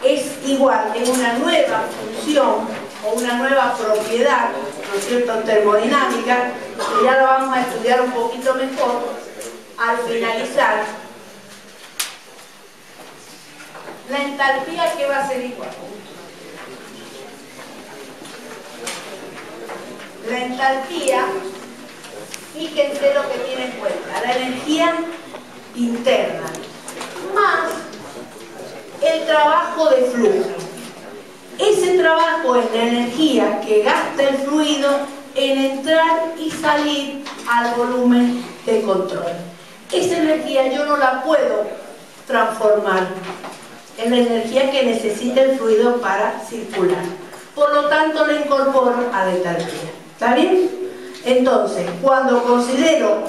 es igual en una nueva función o una nueva propiedad, ¿no es cierto?, termodinámica, que ya lo vamos a estudiar un poquito mejor al finalizar. La entalpía, ¿qué va a ser igual? La entalpía, fíjense lo que tiene en cuenta, la energía interna más el trabajo de flujo. Ese trabajo es la energía que gasta el fluido en entrar y salir al volumen de control. Esa energía yo no la puedo transformar. Es la energía que necesita el fluido para circular. Por lo tanto, la incorporo a la entalpía. ¿Está bien? Entonces, cuando considero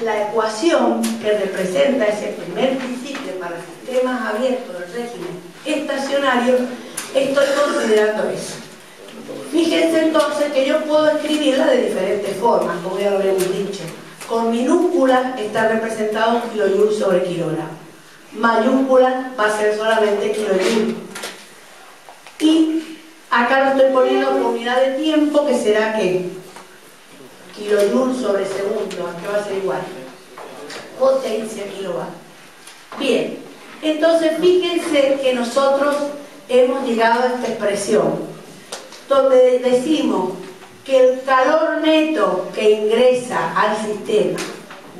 la ecuación que representa ese primer principio para sistemas abiertos del régimen estacionario, estoy considerando eso. Fíjense entonces que yo puedo escribirla de diferentes formas, como ya lo habíamos dicho. Con minúscula está representado kilojoule sobre kilogramo. Mayúscula va a ser solamente kilojoule. Y acá lo estoy poniendo por unidad de tiempo, que será que kilojoule sobre segundo, que va a ser igual. Potencia kilowatt. Bien, entonces fíjense que nosotros hemos llegado a esta expresión, donde decimos que el calor neto que ingresa al sistema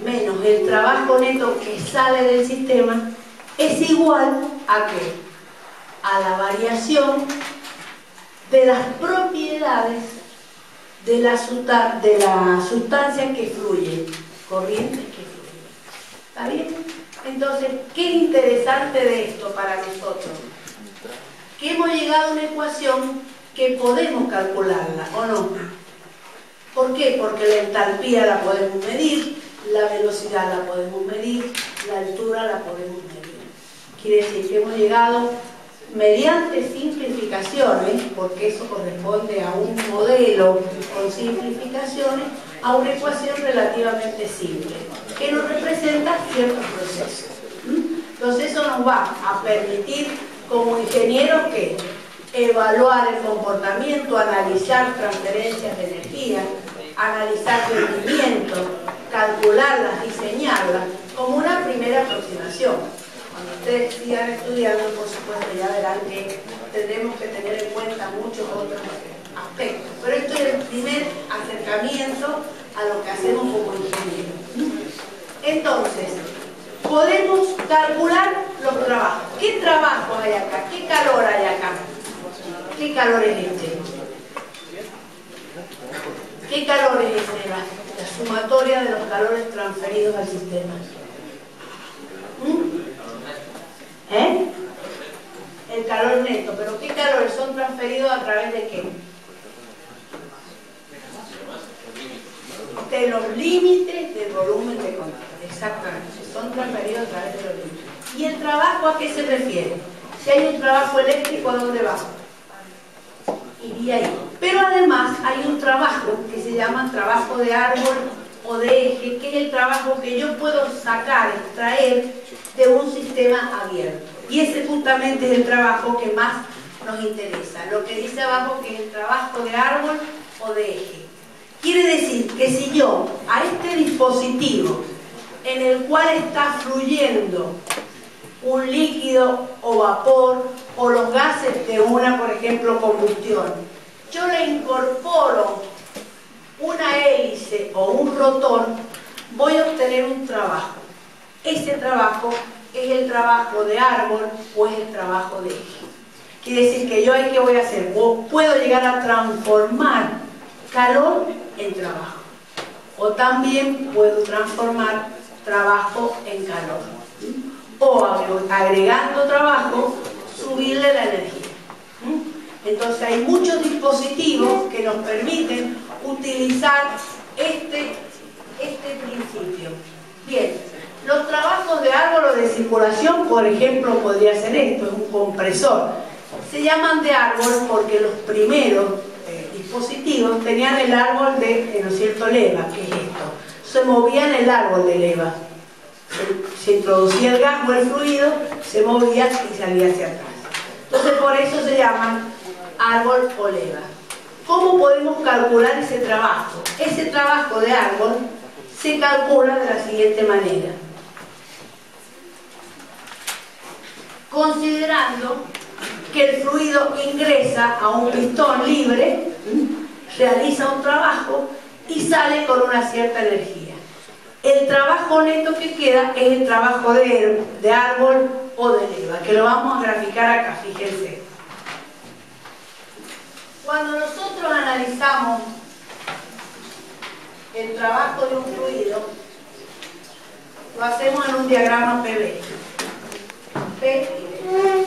menos el trabajo neto que sale del sistema es igual ¿a qué? A la variación de las propiedades de la sustancia que fluye, corrientes que fluyen. ¿Está bien? Entonces, ¿qué interesante de esto para nosotros? Que hemos llegado a una ecuación que podemos calcularla, ¿o no? ¿Por qué? Porque la entalpía la podemos medir, la velocidad la podemos medir, la altura la podemos medir. Quiere decir que hemos llegado mediante simplificaciones, porque eso corresponde a un modelo con simplificaciones, a una ecuación relativamente simple, que nos representa ciertos procesos. Entonces eso nos va a permitir como ingenieros que evaluar el comportamiento, analizar transferencias de energía, analizar rendimiento, calcularlas, diseñarlas, como una primera aproximación. Cuando ustedes sigan estudiando, por supuesto, ya verán que tendremos que tener en cuenta muchos otros aspectos. Pero esto es el primer acercamiento a lo que hacemos como ingenieros. Entonces, podemos calcular los trabajos. ¿Qué trabajo hay acá? ¿Qué calor hay acá? ¿Qué calor es este? ¿Qué calor es este? La sumatoria de los calores transferidos al sistema. El calor neto. ¿Pero qué calores son transferidos a través de qué? De los límites del volumen de control. Exactamente. Son transferidos a través de los límites. ¿Y el trabajo a qué se refiere? Si hay un trabajo eléctrico, ¿a dónde va? Iría ahí. Pero además hay un trabajo que se llama trabajo de árbol o de eje, que es el trabajo que yo puedo sacar, extraer de un sistema abierto. Y ese justamente es el trabajo que más nos interesa. Lo que dice abajo que es el trabajo de árbol o de eje. Quiere decir que si yo a este dispositivo en el cual está fluyendo un líquido o vapor o los gases de una, por ejemplo, combustión, yo le incorporo una hélice o un rotor, voy a obtener un trabajo. Ese trabajo es el trabajo de árbol o es el trabajo de eje. Quiere decir que yo ahí, ¿qué voy a hacer? Puedo llegar a transformar calor en trabajo. O también puedo transformar trabajo en calor. O agregando trabajo, subirle la energía. Entonces hay muchos dispositivos que nos permiten utilizar este principio. Bien, los trabajos de árbol o de circulación, por ejemplo, podría ser esto, es un compresor. Se llaman de árbol porque los primeros dispositivos tenían el árbol de, ¿no es cierto?, leva, que es esto. Se movía en el árbol de leva. Se introducía el gas o el fluido, se movía y salía hacia atrás. por eso se llaman árbol o leva. ¿Cómo podemos calcular ese trabajo? Ese trabajo de árbol se calcula de la siguiente manera. Considerando que el fluido ingresa a un pistón libre, realiza un trabajo y sale con una cierta energía. El trabajo neto que queda es el trabajo de árbol o de leva, que lo vamos a graficar acá, fíjense. Cuando nosotros analizamos el trabajo de un fluido, lo hacemos en un diagrama PV. P y V.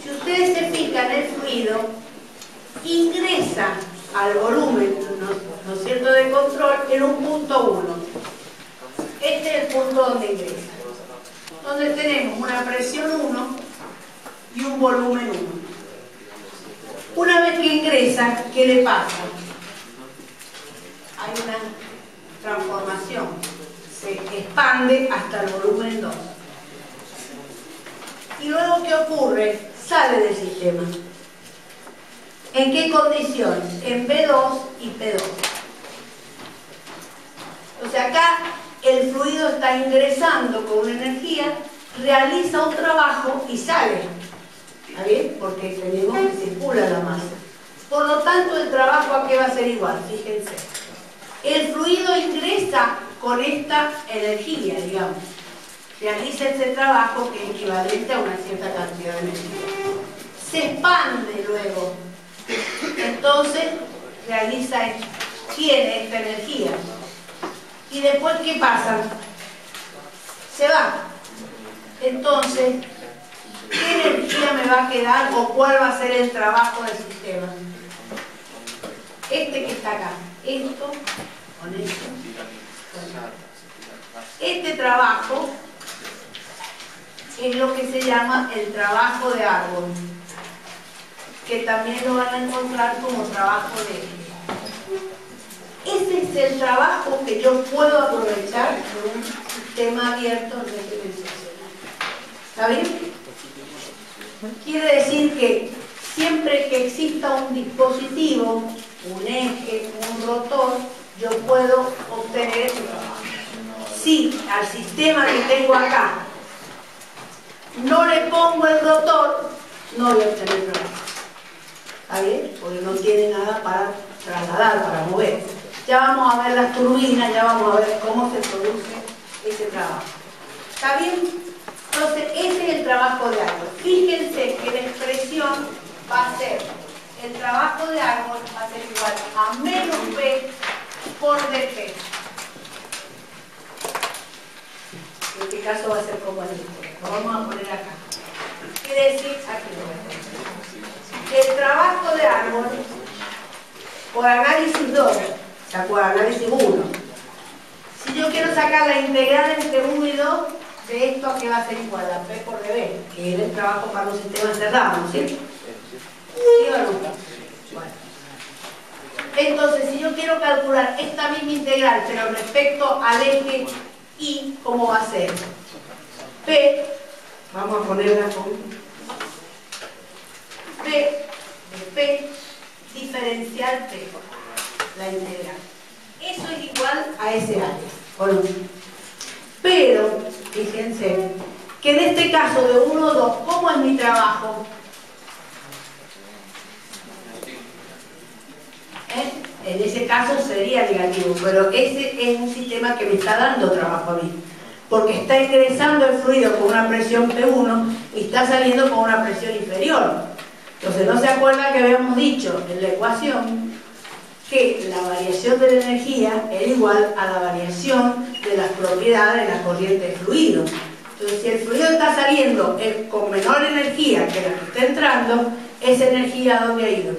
Si ustedes se fijan, el fluido ingresa al volumen, ¿no es cierto?, de control en un punto 1. Este es el punto donde ingresa, donde tenemos una presión 1 y un volumen 1. Una vez que ingresa, ¿qué le pasa? Hay una transformación, se expande hasta el volumen 2. Y luego, ¿qué ocurre? Sale del sistema. ¿En qué condiciones? En B2 y P2. O sea, acá el fluido está ingresando con una energía, realiza un trabajo y sale. ¿Está bien? Porque tenemos que circula la masa. Por lo tanto, el trabajo aquí va a ser igual, fíjense. El fluido ingresa con esta energía, digamos. Realiza ese trabajo que es equivalente a una cierta cantidad de energía. Se expande luego. Entonces, tiene esta energía. Y después, ¿qué pasa? Se va. Entonces, ¿qué energía me va a quedar o cuál va a ser el trabajo del sistema? Este que está acá. Esto con esto. Este trabajo es lo que se llama el trabajo de árbol, que también lo van a encontrar como trabajo de eje. Ese es el trabajo que yo puedo aprovechar de un sistema abierto en régimen social. ¿Está bien? Quiere decir que siempre que exista un dispositivo, un eje, un rotor, yo puedo obtener ese trabajo. Si al sistema que tengo acá no le pongo el rotor, no voy a obtener trabajo. ¿Está bien? Porque no tiene nada para trasladar, para mover. Ya vamos a ver las turbinas, ya vamos a ver cómo se produce ese trabajo. ¿Está bien? Entonces, ese es el trabajo de árbol. Fíjense que la expresión va a ser, el trabajo de árbol va a ser igual a menos P por dP. En este caso va a ser como esto. Lo vamos a poner acá. Quiere decir, aquí lo voy a poner. El trabajo de árbol, por análisis 2, o sea, por análisis 1. Si yo quiero sacar la integral entre 1 y 2, de esto a qué va a ser igual a P por dB, que es el trabajo para un sistema cerrado, ¿no es cierto? ¿Sí o no? Bueno. Entonces, si yo quiero calcular esta misma integral, pero respecto al eje Y, ¿cómo va a ser? P, vamos a ponerla con P de P diferencial P, la integral. Eso es igual a ese área, ¿o no? Pero, fíjense, que en este caso de 1 o 2, ¿cómo es mi trabajo? En ese caso sería negativo, pero ese es un sistema que me está dando trabajo a mí, porque está ingresando el fluido con una presión P1 y está saliendo con una presión inferior. Entonces, ¿no se acuerdan que habíamos dicho en la ecuación que la variación de la energía era igual a la variación de las propiedades de la corriente de fluido? Entonces, si el fluido está saliendo con menor energía que la que está entrando, esa energía ¿a dónde ha ido?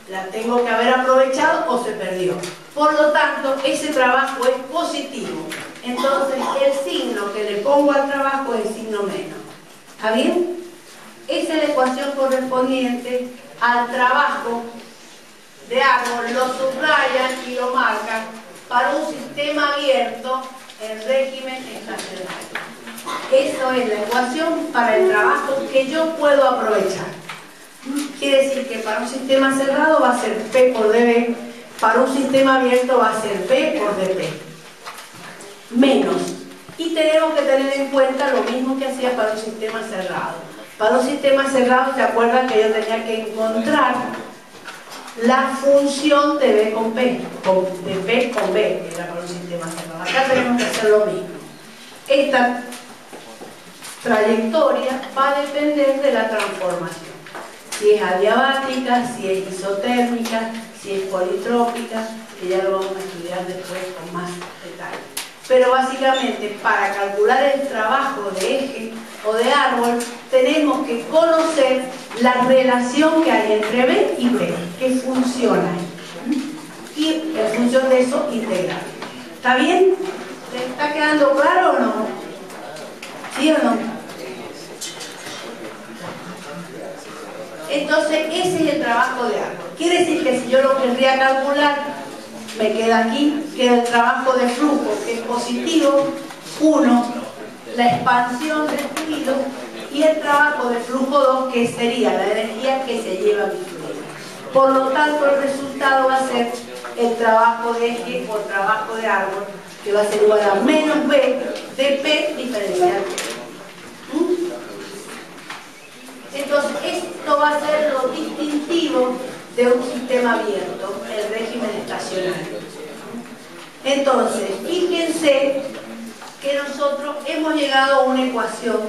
La tengo que haber aprovechado o se perdió. Por lo tanto, ese trabajo es positivo. Entonces, el signo que le pongo al trabajo es el signo menos. ¿Está bien? Esa es la ecuación correspondiente al trabajo de árbol. Lo subrayan y lo marcan para un sistema abierto en régimen estacionario. Eso es la ecuación para el trabajo que yo puedo aprovechar. Quiere decir que para un sistema cerrado va a ser P por dB, para un sistema abierto va a ser P por dP. Menos. Y tenemos que tener en cuenta lo mismo que hacía para un sistema cerrado. Para un sistema cerrado, ¿se acuerdan que yo tenía que encontrar la función de B con P, de P con B, que era para un sistema cerrado? Acá tenemos que hacer lo mismo. Esta trayectoria va a depender de la transformación. Si es adiabática, si es isotérmica, si es politrópica, que ya lo vamos a estudiar después con más detalle. Pero básicamente, para calcular el trabajo de eje o de árbol, tenemos que conocer la relación que hay entre B y P, que funciona. Y en función de eso, integrar. ¿Está bien? ¿Te está quedando claro o no? ¿Sí o no? Entonces, ese es el trabajo de árbol. Quiere decir que si yo lo querría calcular, me queda aquí, que el trabajo de flujo, que es positivo, 1, la expansión del fluido, y el trabajo de flujo 2, que sería la energía que se lleva mi fluido. Por lo tanto, el resultado va a ser el trabajo de eje o trabajo de árbol, que va a ser igual a menos B de P diferencial. Entonces, esto va a ser lo distintivo de un sistema abierto, el régimen estacionario. Entonces, fíjense que nosotros hemos llegado a una ecuación,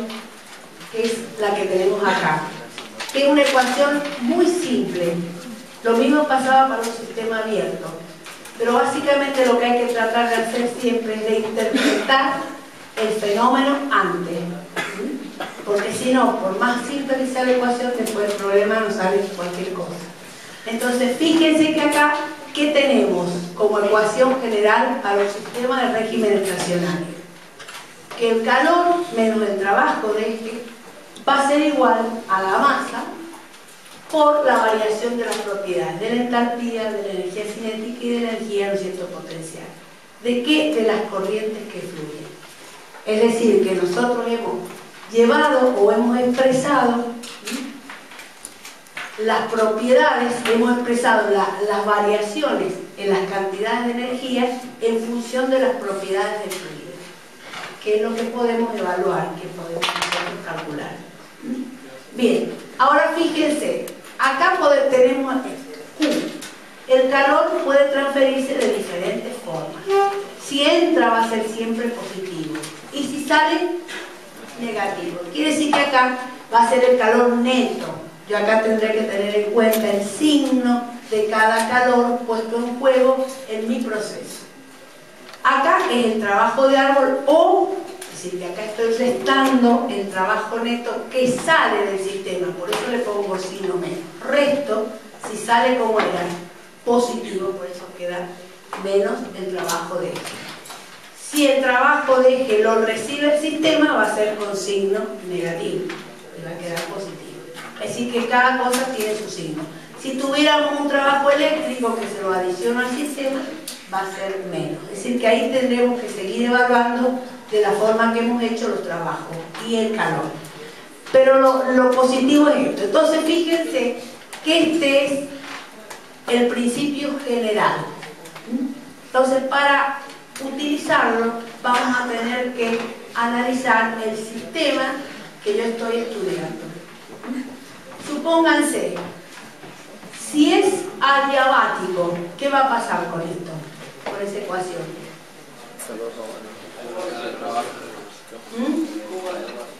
que es la que tenemos acá, que es una ecuación muy simple. Lo mismo pasaba para un sistema abierto, pero básicamente lo que hay que tratar de hacer siempre es de interpretar el fenómeno antes. Porque si no, por más simple que sea la ecuación, después el problema nos sale cualquier cosa. Entonces, fíjense que acá, ¿qué tenemos como ecuación general para un sistema de régimen estacionario? Que el calor menos el trabajo de eje va a ser igual a la masa por la variación de las propiedades, de la entalpía, de la energía cinética y de la energía, ¿no es cierto?, potencial. ¿De qué? De las corrientes que fluyen. Es decir, que nosotros hemos llevado o hemos expresado las propiedades, hemos expresado las variaciones en las cantidades de energía en función de las propiedades del fluido, que es lo que podemos evaluar, que podemos calcular. Bien, ahora fíjense, acá tenemos Q. El calor puede transferirse de diferentes formas. Si entra va a ser siempre positivo y si sale, negativo. Quiere decir que acá va a ser el calor neto. Yo acá tendré que tener en cuenta el signo de cada calor puesto en juego en mi proceso. Acá es el trabajo de árbol o, es decir, que acá estoy restando el trabajo neto que sale del sistema, por eso le pongo signo menos. Resto, si sale como era, positivo, por eso queda menos el trabajo de eje. Si el trabajo de eje lo recibe el sistema, va a ser con signo negativo, le va a quedar positivo. Es decir, que cada cosa tiene su signo. Si tuviéramos un trabajo eléctrico que se lo adiciona al sistema, va a ser menos. Es decir, que ahí tendremos que seguir evaluando de la forma que hemos hecho los trabajos y el calor. Pero lo positivo es esto. Entonces, fíjense que este es el principio general. Entonces, para utilizarlo, vamos a tener que analizar el sistema que yo estoy estudiando. Supónganse, si es adiabático, ¿qué va a pasar con esto? Con esa ecuación.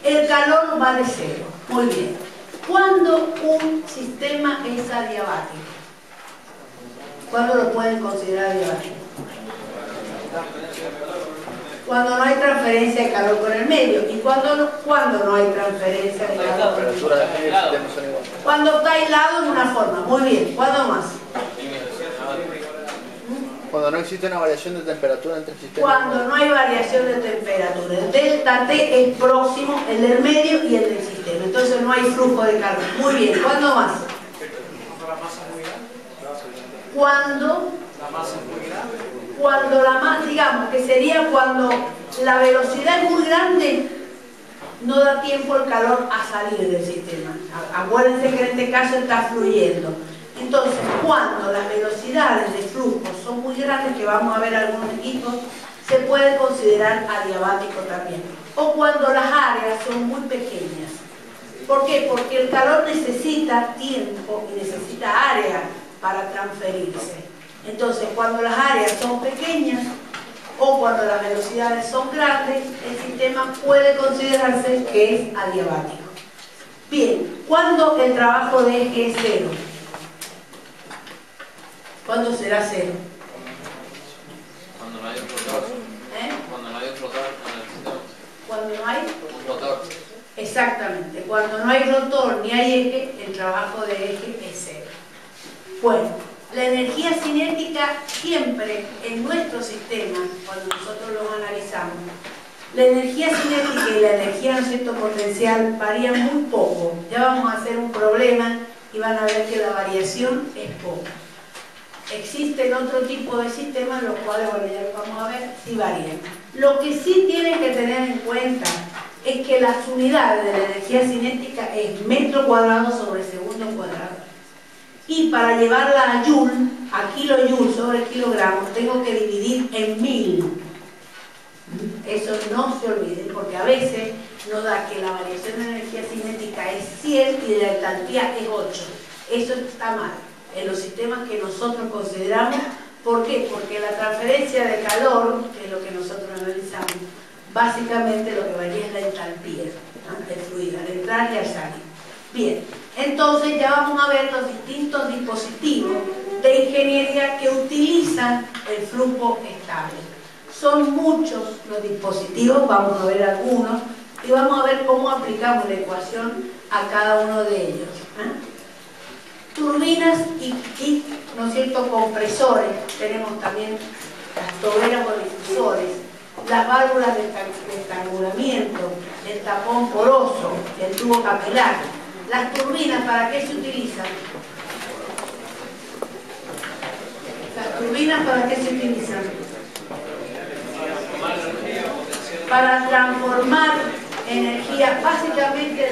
El calor vale 0. Muy bien. ¿Cuándo un sistema es adiabático? ¿Cuándo lo pueden considerar adiabático? Cuando no hay transferencia de calor por el medio. ¿Y cuando no hay transferencia de calor por el medio? Cuando está aislado en una forma. Muy bien. ¿Cuándo más? Cuando no existe una variación de temperatura entre sistemas. Cuando no hay variación de temperatura. El delta T es próximo, el del medio y el del sistema. Entonces no hay flujo de calor. Muy bien. ¿Cuándo más? Cuando la masa, digamos que sería cuando la velocidad es muy grande no da tiempo el calor a salir del sistema. Acuérdense que en este caso está fluyendo. Entonces, cuando las velocidades de flujo son muy grandes, que vamos a ver algunos equipos, se puede considerar adiabático también. O cuando las áreas son muy pequeñas. ¿Por qué? Porque el calor necesita tiempo y necesita área para transferirse. Entonces, cuando las áreas son pequeñas o cuando las velocidades son grandes, el sistema puede considerarse que es adiabático. Bien, ¿cuándo el trabajo de eje es cero? ¿Cuándo será cero? Cuando no hay un rotor. Cuando no hay un rotor en el sistema. Cuando no hay un rotor. Exactamente. Cuando no hay rotor ni hay eje, el trabajo de eje es cero. Bueno, la energía cinética siempre en nuestro sistema, cuando nosotros los analizamos, la energía cinética y la energía, ¿no es cierto?, potencial varían muy poco. Ya vamos a hacer un problema y van a ver que la variación es poca. Existen otro tipo de sistemas, los cuales, bueno, ya lo vamos a ver, sí varían. Lo que sí tienen que tener en cuenta es que las unidades de la energía cinética es metro cuadrado sobre segundo cuadrado. Y para llevarla a joule, a kilojoule sobre kilogramos, tengo que dividir en 1000. Eso no se olviden, porque a veces nos da que la variación de energía cinética es 100 y la entalpía es 8. Eso está mal en los sistemas que nosotros consideramos. ¿Por qué? Porque la transferencia de calor, que es lo que nosotros analizamos, básicamente lo que varía es la entalpía del fluido, al entrar y al salir. Bien, entonces ya vamos a ver los distintos dispositivos de ingeniería que utilizan el flujo estable. Son muchos los dispositivos, vamos a ver algunos, y vamos a ver cómo aplicamos la ecuación a cada uno de ellos. Turbinas y ¿no es cierto?, compresores. Tenemos también las toberas o difusores, las válvulas de estrangulamiento, el tapón poroso, el tubo capilar. Las turbinas, ¿para qué se utilizan? ¿Las turbinas para qué se utilizan? Para transformar energía, básicamente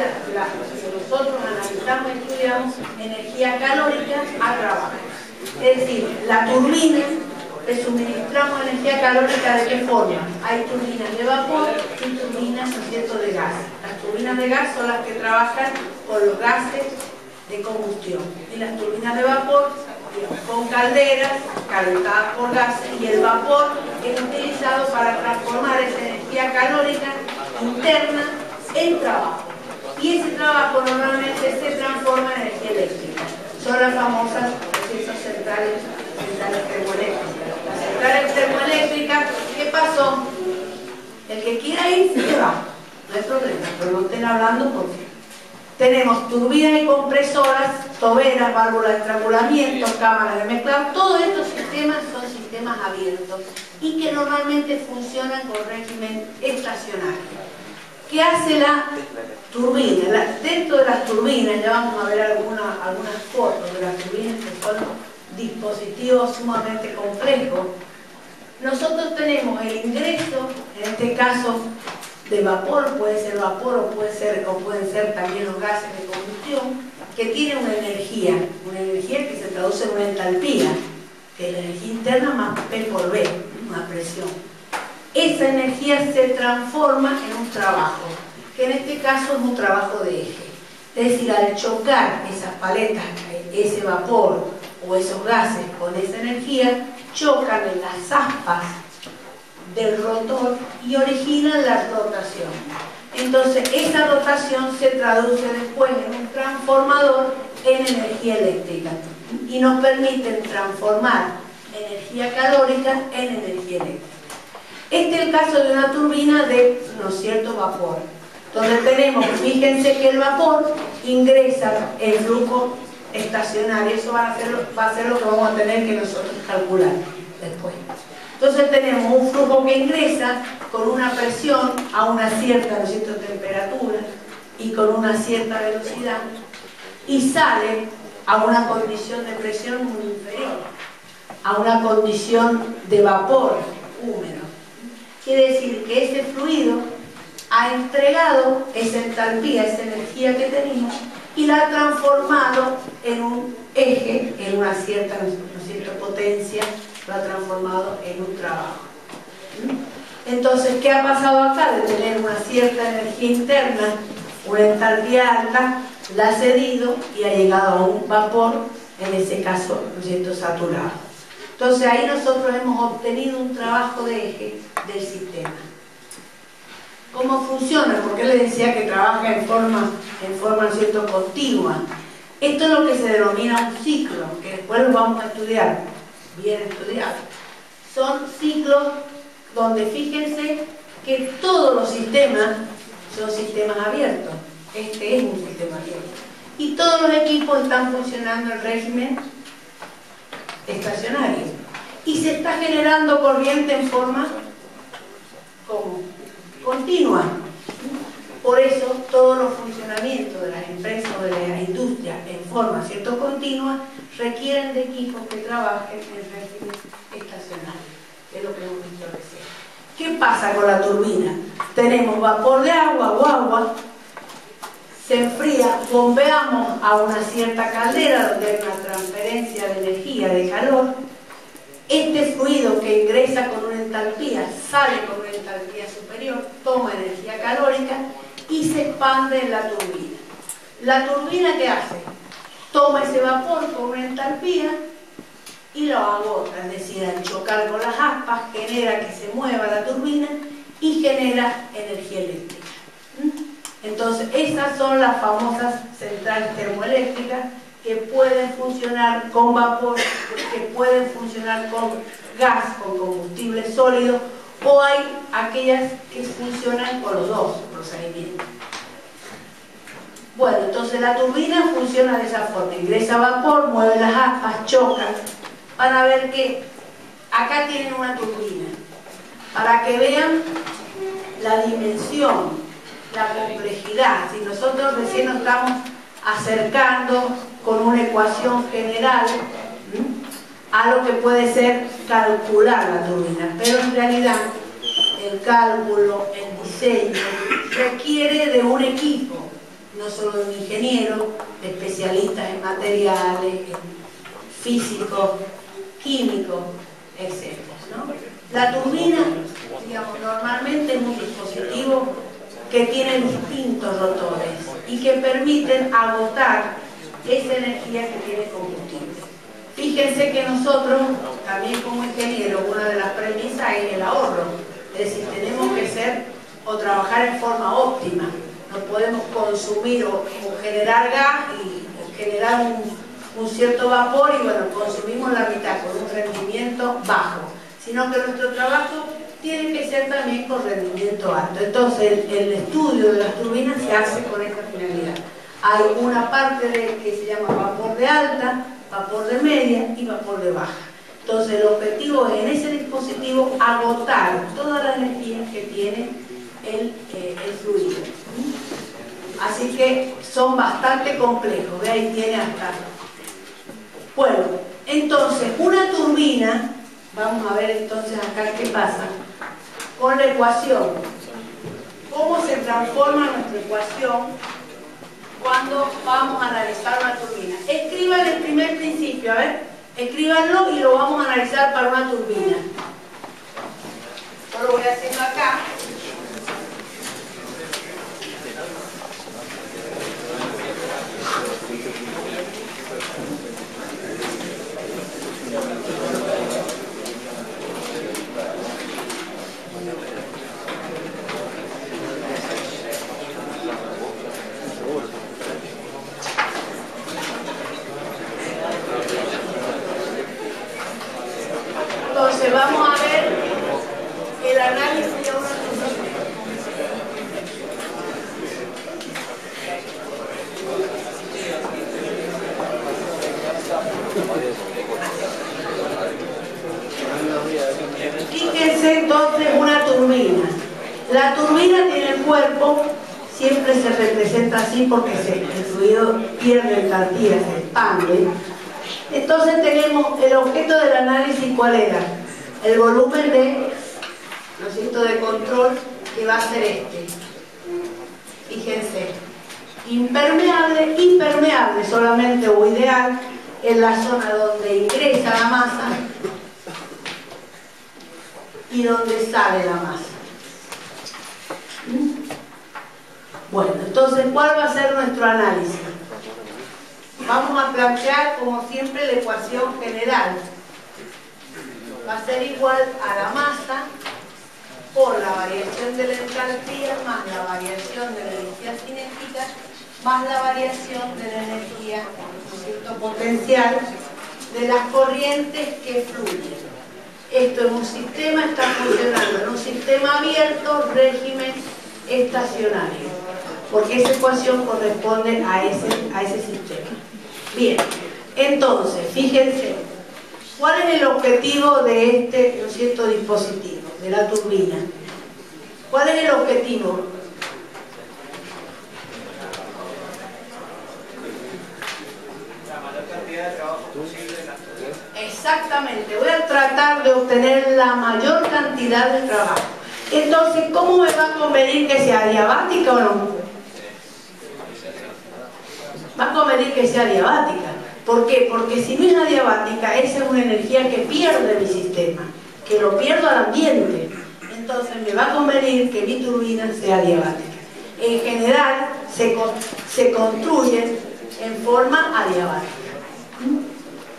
nosotros analizamos y estudiamos energía calórica a trabajo. Es decir, la turbina le suministramos energía calórica ¿de qué forma? Hay turbinas de vapor y turbinas, ¿no es cierto?, de gas. Las turbinas de gas son las que trabajan con los gases de combustión y las turbinas de vapor con calderas calentadas por gases, y el vapor es utilizado para transformar esa energía calórica interna en trabajo, y ese trabajo normalmente se transforma en energía eléctrica. Son las famosas centrales termoeléctricas. Las centrales termoeléctricas, ¿qué pasó? El que quiera ir se va, no hay problema, pero no estén hablando porque tenemos turbinas y compresoras, toberas, válvulas de estrangulamiento, cámaras de mezclado. Todos estos sistemas son sistemas abiertos y que normalmente funcionan con régimen estacionario. ¿Qué hace la turbina? Dentro de las turbinas, ya vamos a ver algunas fotos de las turbinas, que son dispositivos sumamente complejos. Nosotros tenemos el ingreso, en este caso de vapor, puede ser vapor o pueden ser también los gases de combustión, que tiene una energía que se traduce en una entalpía, que es la energía interna más P por B, una presión. Esa energía se transforma en un trabajo, que en este caso es un trabajo de eje. Es decir, al chocar esas paletas, ese vapor o esos gases con esa energía, chocan en las aspas del rotor y originan la rotación. Entonces esa rotación se traduce después en un transformador en energía eléctrica y nos permiten transformar energía calórica en energía eléctrica. Este es el caso de una turbina de, ¿no es cierto?, vapor, donde tenemos, fíjense que el vapor ingresa el flujo estacionario. Eso va a ser lo que vamos a tener que nosotros calcular después. Entonces tenemos un flujo que ingresa con una presión a una cierta, ¿no es cierto?, temperatura y con una cierta velocidad, y sale a una condición de presión muy inferior, a una condición de vapor húmedo. Quiere decir que ese fluido ha entregado esa entalpía, esa energía que tenemos, y la ha transformado en un eje, en una cierta potencia, lo ha transformado en un trabajo. Entonces, ¿qué ha pasado acá? De tener una cierta energía interna, una entalpía alta, la ha cedido y ha llegado a un vapor, en ese caso, ¿no es cierto?, saturado. Entonces, ahí nosotros hemos obtenido un trabajo de eje del sistema. ¿Cómo funciona? Porque les decía que trabaja en forma ¿no es cierto?, continua. Esto es lo que se denomina un ciclo, que después lo vamos a estudiar, bien estudiado. Son ciclos donde fíjense que todos los sistemas son sistemas abiertos. Este es un sistema abierto. Y todos los equipos están funcionando en régimen estacionario. Y se está generando corriente en forma como continua. Por eso todos los funcionamientos de las empresas o de la industria en forma ¿cierto?, continua requieren de equipos que trabajen en régimen estacionario, que es lo que hemos visto recién. ¿Qué pasa con la turbina? Tenemos vapor de agua o agua, se enfría, bombeamos a una cierta caldera donde hay una transferencia de energía, de calor. Este fluido que ingresa con una entalpía, sale con una entalpía superior, toma energía calórica y se expande en la turbina. ¿La turbina qué hace? Toma ese vapor con una entalpía y lo agota, es decir, al chocar con las aspas genera que se mueva la turbina y genera energía eléctrica. Entonces, esas son las famosas centrales termoeléctricas que pueden funcionar con vapor, que pueden funcionar con gas, con combustible sólido, o hay aquellas que funcionan con los dos procedimientos. Bueno, entonces la turbina funciona de esa forma, ingresa vapor, mueve las aspas, choca. Van a ver que acá tienen una turbina, para que vean la dimensión, la complejidad. Si nosotros recién nos estamos acercando con una ecuación general a lo que puede ser calcular la turbina, pero en realidad el cálculo, el diseño requiere de un equipo, no solo de un ingeniero, de especialistas en materiales, en físicos, químicos, etc., ¿no? La turbina, digamos, normalmente es un dispositivo que tiene distintos rotores y que permiten agotar esa energía que tiene combustible. Fíjense que nosotros, también como ingenieros, una de las premisas es el ahorro. Es decir, tenemos que ser o trabajar en forma óptima. No podemos consumir o generar gas y generar un cierto vapor y bueno, consumimos la mitad con un rendimiento bajo, sino que nuestro trabajo tiene que ser también con rendimiento alto. Entonces el estudio de las turbinas se hace con esta finalidad. Hay una parte que se llama vapor de alta, vapor de media y vapor de baja. Entonces el objetivo es en ese dispositivo agotar toda la energía que tiene el fluido. Así que son bastante complejos, de ahí tiene hasta... Bueno, entonces una turbina, vamos a ver entonces acá qué pasa con la ecuación. ¿Cómo se transforma nuestra ecuación cuando vamos a analizar una turbina? Escriban el primer principio, a ver, escríbanlo y lo vamos a analizar para una turbina. Yo lo voy haciendo acá. Entonces vamos a ver el análisis de una turbina. Fíjense entonces una turbina. La turbina tiene el cuerpo, siempre se representa así porque el fluido pierde entalpía, se expande. Entonces tenemos el objeto del análisis, ¿cuál era? El volumen de, ¿no es cierto?, de control, que va a ser este. fíjense, impermeable, impermeable solamente o ideal en la zona donde ingresa la masa y donde sale la masa. Bueno, entonces, ¿cuál va a ser nuestro análisis? Vamos a plantear, como siempre, la ecuación general. Va a ser igual a la masa por la variación de la entalpía más la variación de la energía cinética más la variación de la energía, ¿cierto?, potencial de las corrientes que fluyen. Esto en un sistema está funcionando, en un sistema abierto, régimen estacionario, porque esa ecuación corresponde a ese sistema. Bien, entonces, fíjense, ¿cuál es el objetivo de este, ¿no es cierto?, dispositivo, de la turbina? ¿Cuál es el objetivo? La mayor cantidad de trabajo posible en la turbina. Exactamente, voy a tratar de obtener la mayor cantidad de trabajo. Entonces, ¿cómo me va a convenir que sea diabática o no? Va a convenir que sea diabática. ¿Por qué? Porque si no es adiabática, esa es una energía que pierde mi sistema, que lo pierdo al ambiente. Entonces me va a convenir que mi turbina sea adiabática. En general se construyen en forma adiabática.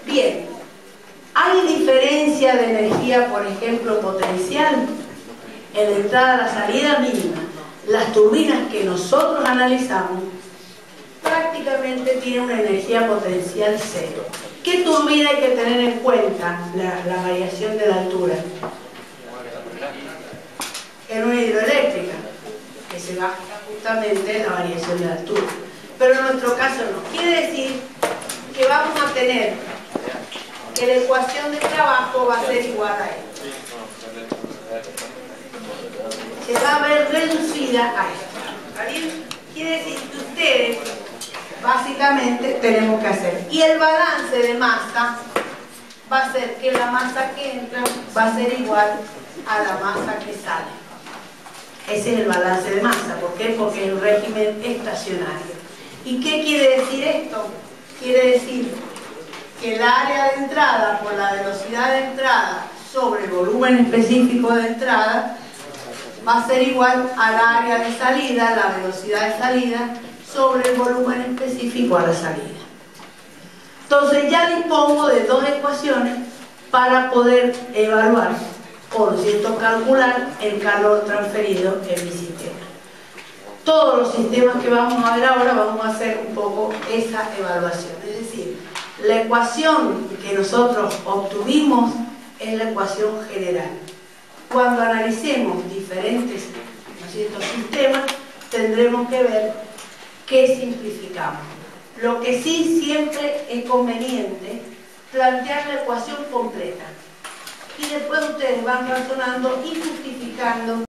Bien, ¿hay diferencia de energía, por ejemplo, potencial? En la entrada a la salida mínima, las turbinas que nosotros analizamos prácticamente tienen una energía potencial cero. ¿Qué turbina hay que tener en cuenta? La variación de la altura. En una hidroeléctrica, que se baja justamente la variación de la altura. Pero en nuestro caso no. Quiere decir que vamos a tener que la ecuación de trabajo va a ser igual a esto. Se va a ver reducida a esto. ¿Está bien? Quiere decir que ustedes básicamente tenemos que hacer. Y el balance de masa va a ser que la masa que entra va a ser igual a la masa que sale. Ese es el balance de masa. ¿Por qué? Porque es un régimen estacionario. ¿Y qué quiere decir esto? Quiere decir que el área de entrada por la velocidad de entrada sobre el volumen específico de entrada va a ser igual al área de salida, la velocidad de salida, sobre el volumen específico a la salida. Entonces ya dispongo de dos ecuaciones para poder evaluar, o ¿no es cierto?, calcular el calor transferido en mi sistema. Todos los sistemas que vamos a ver ahora vamos a hacer un poco esa evaluación. Es decir, la ecuación que nosotros obtuvimos es la ecuación general. Cuando analicemos diferentes, ¿no es cierto?, sistemas, tendremos que ver qué simplificamos. Lo que sí siempre es conveniente plantear la ecuación completa y después ustedes van razonando y justificando